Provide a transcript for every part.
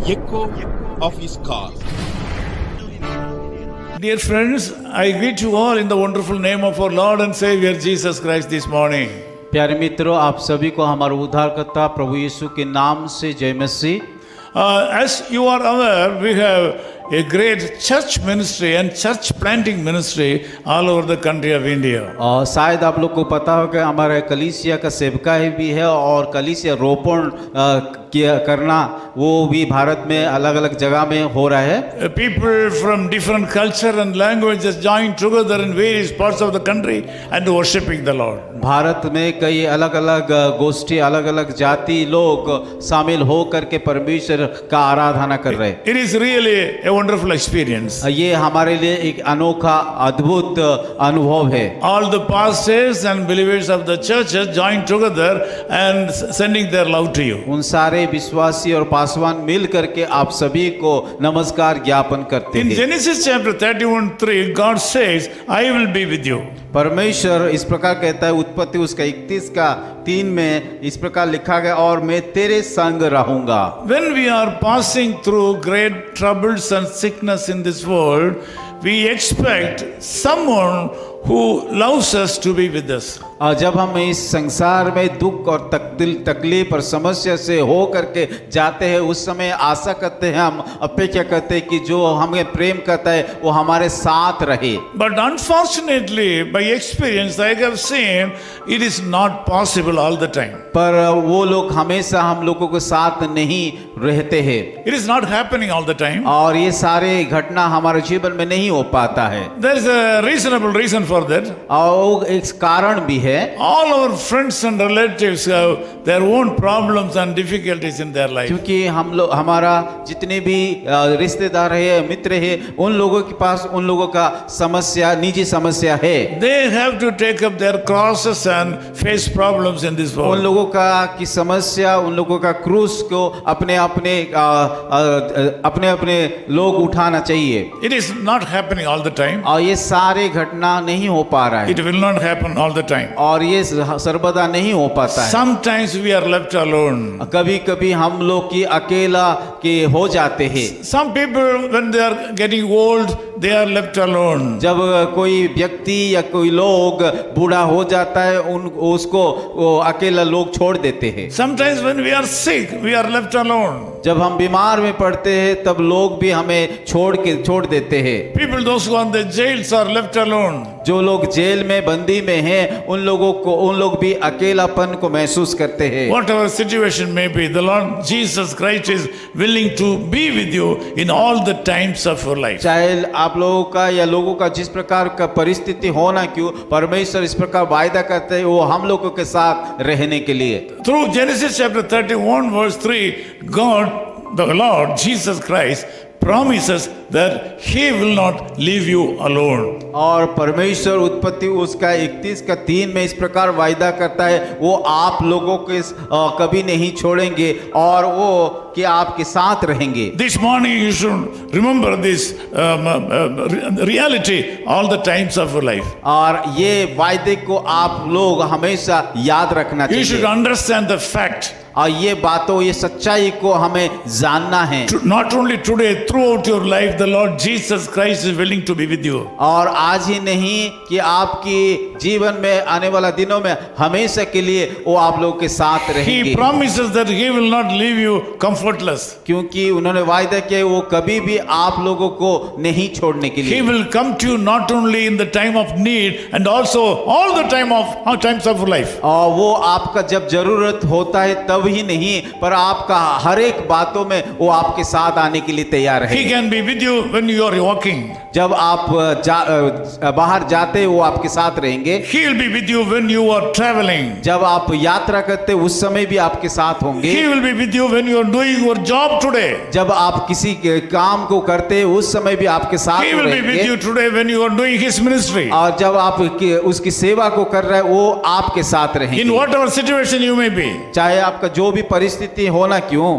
echo of his call. Dear friends, I greet you all in the wonderful name of our Lord and Savior Jesus Christ this morning. प्यारे मित्रों, आप सभी को हमारे उद्धारकर्ता प्रभु यीशु के नाम से जय मसीह। As you are aware, we have a great church ministry and church planting ministry all over the country of India. और शायद आप लोग को पता हो कि हमारे कलीसिया का सेवकाई भी है और कलीसिया रोपण करना वो भी भारत में अलग अलग जगह में हो रहा है। People from different culture and languages join together in various parts of the country and worshiping the Lord. Bharat में कई अलग अलग गोष्ठी, अलग अलग जाति लोग शामिल हो करके परमेश्वर का आराधना कर रहे हैं। It is really a wonderful experience. ये हमारे लिए एक अनोखा अद्भुत अनुभव है। All the pastors and believers of the churches join together and sending their love to you. उन सारे विश्वासी और पासवान मिल करके आप सभी को नमस्कार ज्ञापन करते In हैं। Genesis chapter 31:3, God says, I will be with you. परमेश्वर इस प्रकार कहता है, उत्पत्ति उसका 31:3 में इस प्रकार लिखा गया, और मैं तेरे संग रहूंगा। When we are passing through great troubles and sickness in this world, we expect someone who loves us to be with us. और जब हम इस संसार में दुख और तकलीफ और समस्या से हो करके जाते हैं, उस समय आशा करते हैं, हम अपेक्षा करते हैं कि जो हमें प्रेम करता है वो हमारे साथ रहे। But unfortunately, by experience, I have seen it is not possible all the time. पर वो लोग हमेशा हम लोगों के साथ नहीं रहते हैं। It is not happening all the time. और ये सारे घटना हमारे जीवन में नहीं हो पाता है। There is a reasonable reason for that. और एक कारण भी है। All our friends and relatives have their own problems and difficulties in their life. क्योंकि हम लोग, हमारा जितने भी रिश्तेदार है, मित्र है, उन लोगों के पास उन लोगों का समस्या, निजी समस्या है। They have to take up their crosses and face problems in this उन world. लोगों का की समस्या, उन लोगों का क्रूस को अपने अपने लोग उठाना चाहिए। It is not happening all the time. और ये सारे घटना नहीं हो पा रहा है, It will not happen all the time. और ये सर्वदा नहीं हो पाता है। Sometimes we are left alone. कभी कभी हम लोग की अकेला के हो जाते हैं। Some people, when they are getting old, they are left alone. जब कोई व्यक्ति या कोई लोग बूढ़ा हो जाता है, उसको वो अकेला लोग छोड़ देते हैं। Sometimes when we are sick, we are left alone. जब हम बीमार में पड़ते हैं तब लोग भी हमें छोड़ देते हैं। People, those who are in the jails, are left alone. जो लोग जेल में बंदी में हैं, उन लोग भी अकेलापन को महसूस करते हैं। Whatever situation may be, the Lord Jesus Christ is willing to be with you in all the times of your life. चाहे आप लोगों का या लोगों का जिस प्रकार का परिस्थिति होना क्यों, परमेश्वर इस प्रकार वायदा करते हैं वो हम लोगों के साथ रहने के लिए। Through Genesis chapter 31:3, God, the Lord Jesus Christ, promises that He will not leave you alone. और परमेश्वर उत्पत्ति उसका 31:3 में इस प्रकार वायदा करता है, वो आप लोगों के कभी नहीं छोड़ेंगे और वो कि आपके साथ रहेंगे। This morning you should remember this reality all the times of your life. और ये वायदे को आप लोग हमेशा याद रखना You should चाहिए। understand the fact. और ये बातों, ये सच्चाई को हमें जानना है। Not only today, throughout your life, the Lord Jesus Christ is willing to be with you. और आज ही नहीं कि आपकी जीवन में आने वाला दिनों में हमेशा के लिए वो आप लोगों के साथ रहेंगे। He promises that He will not leave you comfortless. क्योंकि उन्होंने वायदा किया वो कभी भी आप लोगों को नहीं छोड़ने के He लिए। will come to you not only in the time of need and also all the times of life. और वो आपका जब जरूरत होता है तब ही नहीं, पर आपका हर एक बातों में वो आपके साथ आने के लिए तैयार है। He can be with you when you are walking. जब आप बाहर जाते वो आपके साथ रहेंगे। He will be with you when you are traveling. जब आप यात्रा करते उस समय भी आपके साथ होंगे। He will be with you when you are doing your job today. जब आप किसी के काम को करते उस समय भी आपके साथ He will be with you today when you are doing His ministry. और जब आप उसकी सेवा को कर रहे हैं वो आपके साथ रहेंगे। In whatever situation you may be. चाहे आपका जो भी परिस्थिति होना क्यों,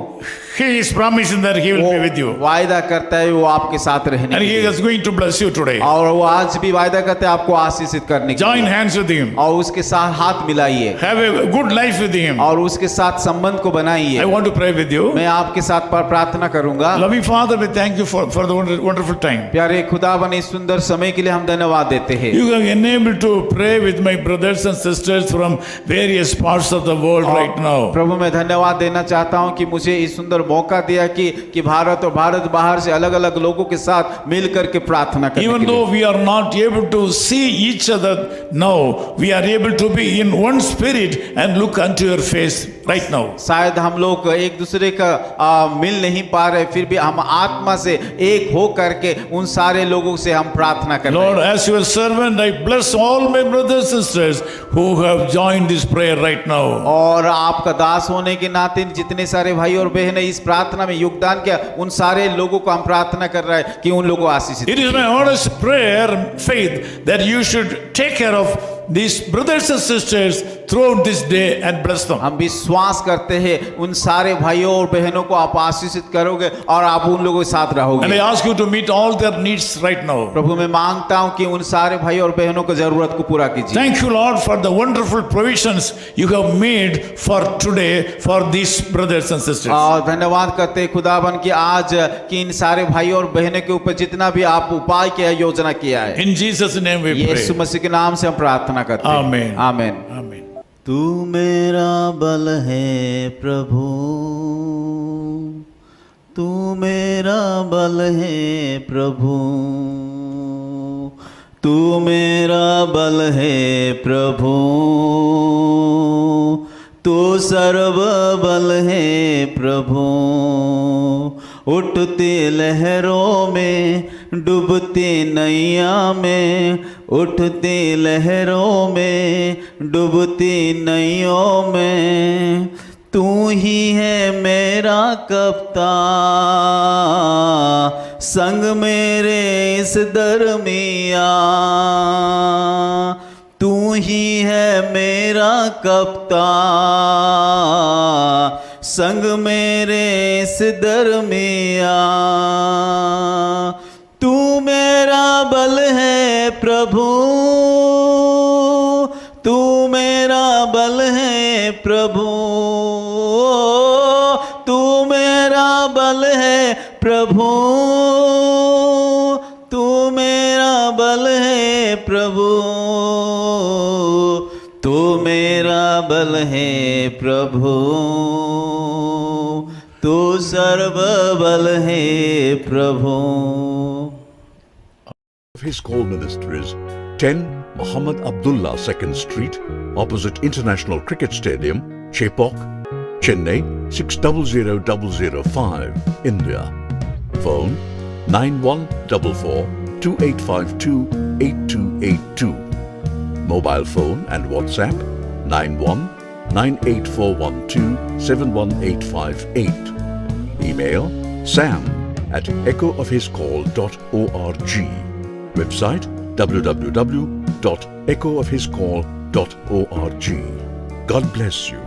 He is promising that He will वो be with you. वायदा करता है वो आपके साथ रहने And के He लिए। is going to bless you today. और वो आज भी वायदा करते हैं आपको आशीषित करने के Join लिए। hands with Him. और उसके साथ हाथ मिलाइए Have a good life with Him. और उसके साथ संबंध को I बनाइए। want to pray with you. मैं आपके साथ प्रार्थना करूंगा। Loving Father, we thank you for the wonderful time. प्यारे खुदावन इस सुंदर समय के लिए हम धन्यवाद देते हैं। You have enabled to pray with my brothers and sisters from various parts of the world right now. प्रभु मैं धन्यवाद देना चाहता हूं कि मुझे इस सुंदर मौका दिया कि भारत और भारत बाहर से अलग अलग लोगों के साथ मिल करके प्रार्थना करने Even के लिए। though we are not able to see each other now, we are able to be in one spirit and look unto your face right now. शायद हम लोग एक दूसरे का मिल नहीं पा रहे, फिर भी हम आत्मा से एक हो करके उन सारे लोगों से हम प्रार्थना कर रहे Lord, हैं। as your servant, I bless all my brothers and sisters who have joined this prayer right now. और आपका दास होने के नाते जितने सारे भाई और बहनें इस प्रार्थना में योगदान किया, उन सारे लोगों को हम प्रार्थना कर रहे हैं कि उन लोगों को आशीषित It is my honest prayer, faith, that you should take care of these brothers and sisters throughout this day and bless them. हम विश्वास करते हैं उन सारे भाइयों और बहनों को आप आशीषित करोगे और आप उन लोगों के साथ And I रहोगे। ask you to meet all their needs right now. प्रभु मैं मांगता हूं कि उन सारे भाई और बहनों की जरूरत को पूरा कीजिए। Thank you, Lord, for the wonderful provisions you have made for today for these brothers and sisters. और धन्यवाद करते हैं खुदावन कि आज कि इन सारे भाई और बहनों के ऊपर जितना भी आप उपाय किया, योजना किया है, In Jesus' name we Yeshu pray. मसीह के नाम से हम प्रार्थना करते हैं। Amen. आमीन। Amen. तू मेरा बल है प्रभु, तू मेरा बल है प्रभु, तू मेरा बल है प्रभु, तू सर्व बल है प्रभु। उठती लहरों में, डूबती नैया में, उठती लहरों में, डूबती नैयों में, तू ही है मेरा कप्तान, संग मेरे इस दरमिया। तू ही है मेरा कप्तान, संग मेरे इस दरमिया। तू मेरा बल है प्रभु, तू मेरा बल है प्रभु, तू मेरा बल है प्रभु, तू मेरा बल है प्रभु, तू मेरा बल है प्रभु, तू सर्व बल है प्रभु। Of His Call Ministries, 10 Muhammad Abdullah 2nd Street, opposite International Cricket Stadium, Chepauk, Chennai 600005, India. Phone 9144-2852-8282. Mobile phone and WhatsApp 91-98412-71858. Email sam@echoofhiscall.org. Website www.echoofhiscall.org. God bless you.